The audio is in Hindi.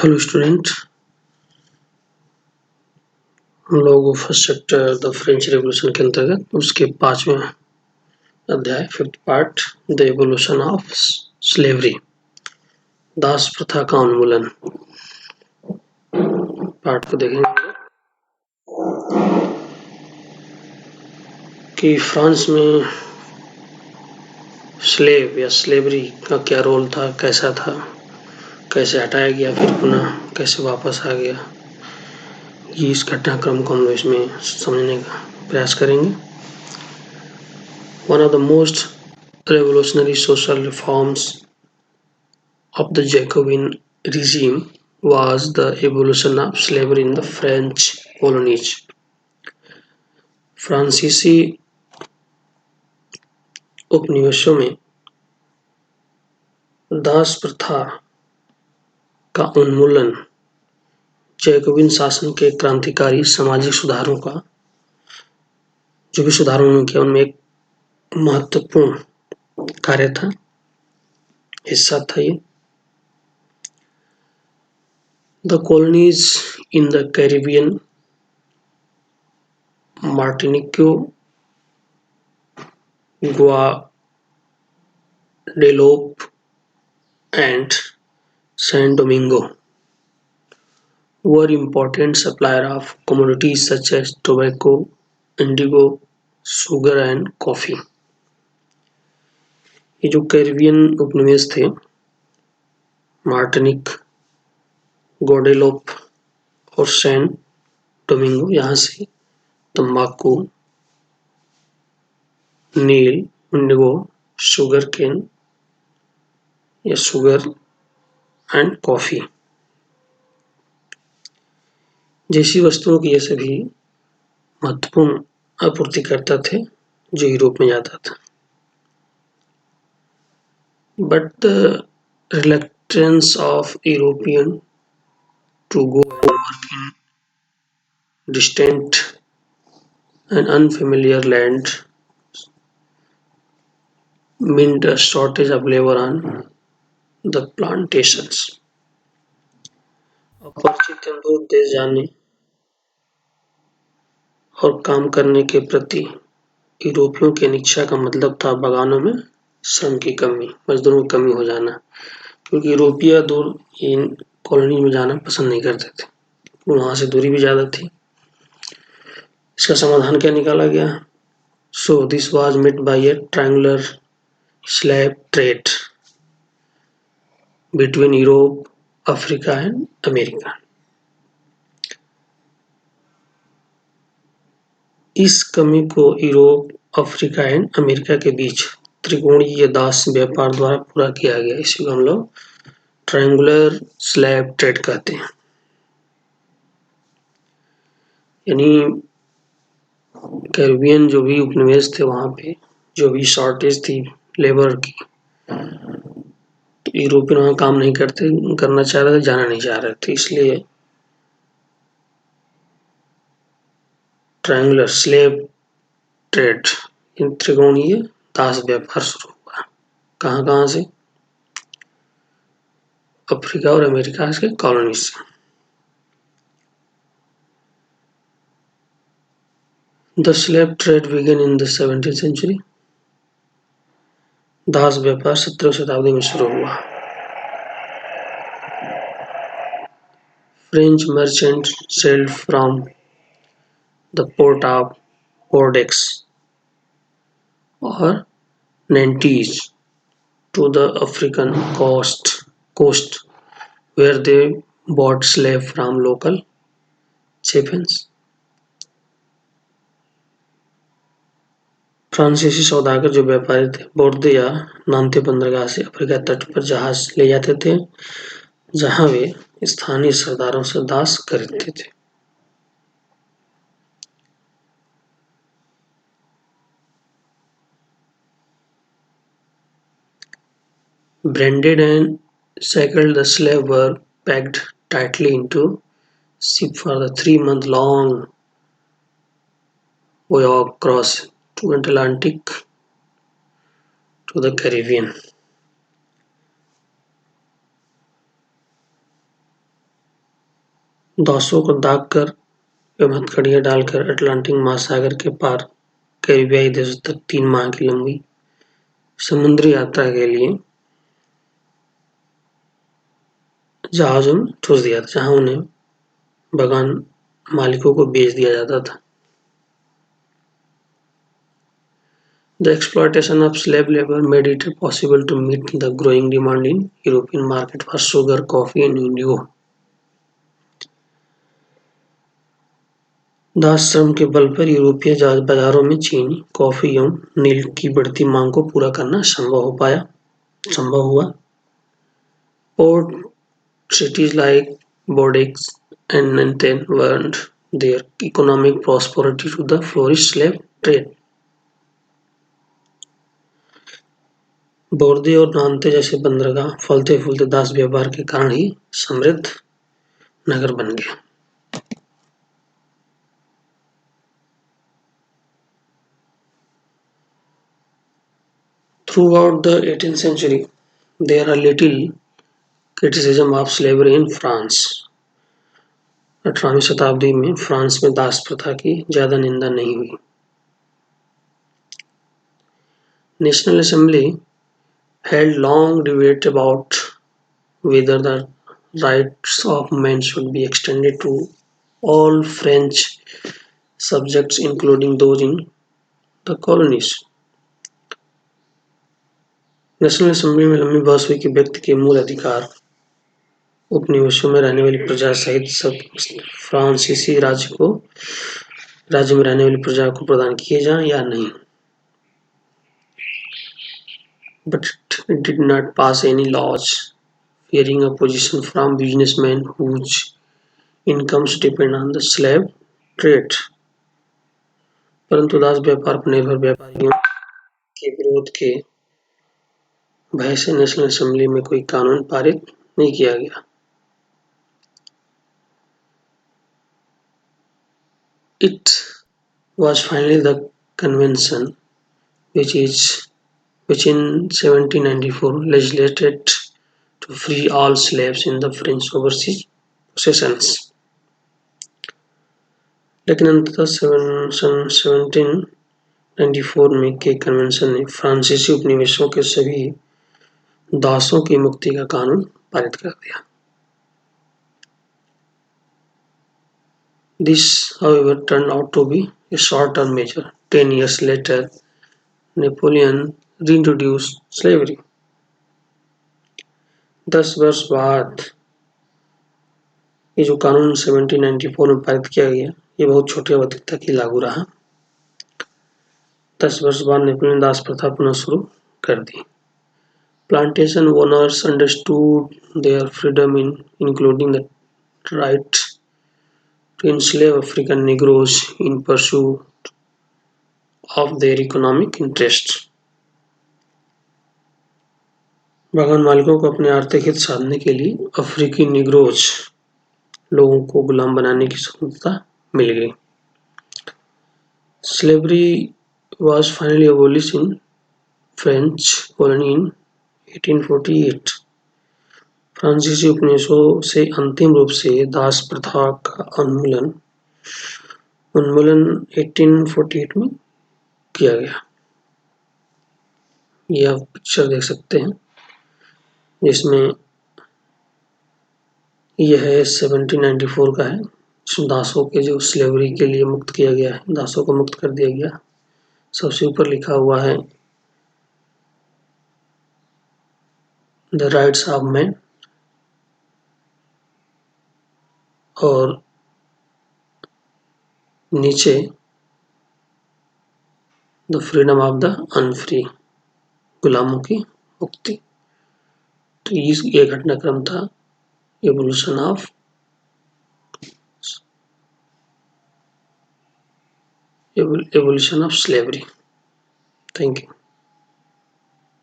हेलो स्टूडेंट, हम लोग first chapter the French revolution के अंतर्गत उसके 5वें अध्याय 5th part the evolution of slavery, दास प्रथा का उन्मूलन पार्ट को देखेंगे कि फ्रांस में स्लेव या स्लेवरी का क्या रोल था, कैसा था, कैसे हटाया गया, फिर पुनः कैसे वापस आ गया। ये इस घटनाक्रम को हम लोग इसमें समझने का प्रयास करेंगे। One of the most revolutionary social reforms of the Jacobin regime was the abolition of slavery in the French colonies. फ्रांसीसी उपनिवेशों में दास प्रथा का उन्मूलन जैकोबिन शासन के क्रांतिकारी सामाजिक सुधारों का जो भी सुधार उन्होंने किया उनमें एक महत्वपूर्ण कार्य था, हिस्सा था ये। The colonies in the Caribbean, Martinique, Guadeloupe, and Saint Domingo were important supplier of commodities such as tobacco, indigo, sugar and coffee. ये जो कैरिबियन उपनिवेश थे, मार्टिनिक, ग्वाडेलोप और सैन डोमिंगो, यहाँ से तंबाकू, नील, इंडिगो, शुगर केन या शुगर एंड कॉफी जैसी वस्तुओं की ये सभी महत्वपूर्ण आपूर्तिकर्ता थे जो यूरोप में जाता था। But the reluctance of European to go and work in distant and unfamiliar land meant a shortage of labor on the plantations. अपरिचित एवं दूर देश जाने और काम करने के प्रति यूरोपियों की अनिच्छा का मतलब था बागानों में श्रम की कमी, मजदूरों की कमी हो जाना, क्योंकि यूरोपीय दूर इन कॉलोनी में जाना पसंद नहीं करते थे, वहां से दूरी भी ज्यादा थी। इसका समाधान क्या निकाला गया? So this was met by a triangular slave trade between Europe, Africa and America. इस कमी को यूरोप, अफ्रीका एंड अमेरिका के बीच त्रिकोणीय दास व्यापार द्वारा पूरा किया गया। इसी को हम लोग ट्रायंगुलर स्लैब ट्रेड कहते हैं। यानी कैरिबियन जो भी उपनिवेश थे, वहां पे जो भी शॉर्टेज थी लेबर की, तो यूरोपियन वहां काम नहीं करना चाह रहे थे, जाना नहीं चाह रहे थे, इसलिए ट्रायंगुलर स्लेव ट्रेड इन त्रिकोणीय दास व्यापार शुरू हुआ। कहां से? अफ्रीका और अमेरिका के कॉलोनी से। The slave trade began in the 17th century. दास व्यापार 17वीं शताब्दी में शुरू हुआ। French merchants sailed from the port of Bordeaux or Nantes to the African coast where they bought slaves from local chieftains. फ्रांसीसी सौदागर जो व्यापारी थे, बोर्दे या नान्ते बंदरगाह से अफ्रीका तट पर जहाज ले जाते थे, जहां वे स्थानीय सरदारों से दास खरीदते थे। Branded and shackled, the slaves were packed tightly into ship for the 3-month-long voyage across the Atlantic to the Caribbean. दासों को दाग कर एवं हथकड़ियाँ डालकर अटलांटिक महासागर के पार कैरिबियाई देशों तक 3 माह की लंबी समुद्री यात्रा के लिए जहाजों में ठूस दिया था, जहां उन्हें बगान मालिकों को बेच दिया जाता था। The exploitation of slave labor made it possible to meet the growing demand in European market for sugar, coffee and indigo. दास श्रम के बल पर यूरोपीय बाजारों में चीनी, कॉफी एवं नील की बढ़ती मांग को पूरा करना संभव हुआ। Port cities like Bordeaux and Nantes earned their economic prosperity to the flourished slave trade. बोर्दे और नान्ते जैसे बंदरगाह फलते फूलते दास व्यापार के कारण ही समृद्ध नगर बन गए। Throughout the 18th century, there are little criticism of slavery in France. 18वीं शताब्दी में फ्रांस में दास प्रथा की ज्यादा निंदा नहीं हुई। National Assembly held long debate about whether the rights of men should be extended to all French subjects including those in the colonies. National assembly में लंबी बहस हुई कि व्यक्ति के मूल अधिकार उपनिवेशों में रहने वाली प्रजा सहित सब फ्रांसीसी राज्य में रहने वाली प्रजा को प्रदान किए जाएं या नहीं। But it did not pass any laws, fearing opposition from businessmen whose incomes depend on the slave trade. परंतु दास व्यापार पर निर्भर व्यापारियों के विरोध के भय से नेशनल असेंबली में कोई कानून पारित नहीं किया गया। It was finally the convention which in 1794 legislated to free all slaves in the French overseas possessions. लेकिन अंततः सन 1794 में के कन्वेंशन ने फ्रांसीसी उपनिवेशों के सभी दासों की मुक्ति का कानून पारित कर दिया। This, however, turned out to be a short-term measure. 10 years later, Napoleon reintroduced slavery. 10 वर्ष बाद ये जो कानून 1794 में पारित किया गया, ये बहुत छोटी अवधि तक ही लागू रहा। 10 वर्ष बाद नेपोलियन दास प्रथा पुनः शुरू कर दी। Plantation owners understood their freedom including the right to enslave African Negroes in pursuit of their economic interests. बागान मालिकों को अपने आर्थिक हित साधने के लिए अफ्रीकी निग्रोज लोगों को गुलाम बनाने की स्वतंत्रता मिल गई। Slavery was finally abolished in French colony in 1848. फ्रांसीसी उपनिवेशों से अंतिम रूप से दास प्रथा का उन्मूलन 1848 में किया गया। ये आप पिक्चर देख सकते हैं जिसमें यह है 1794 का है, जिसमें दासों के जो स्लेवरी के लिए मुक्त किया गया है, दासों को मुक्त कर दिया गया। सबसे ऊपर लिखा हुआ है द राइट्स ऑफ मैन और नीचे द फ्रीडम ऑफ द अनफ्री, गुलामों की मुक्ति। तो ये घटनाक्रम था evolution of slavery. Thank you.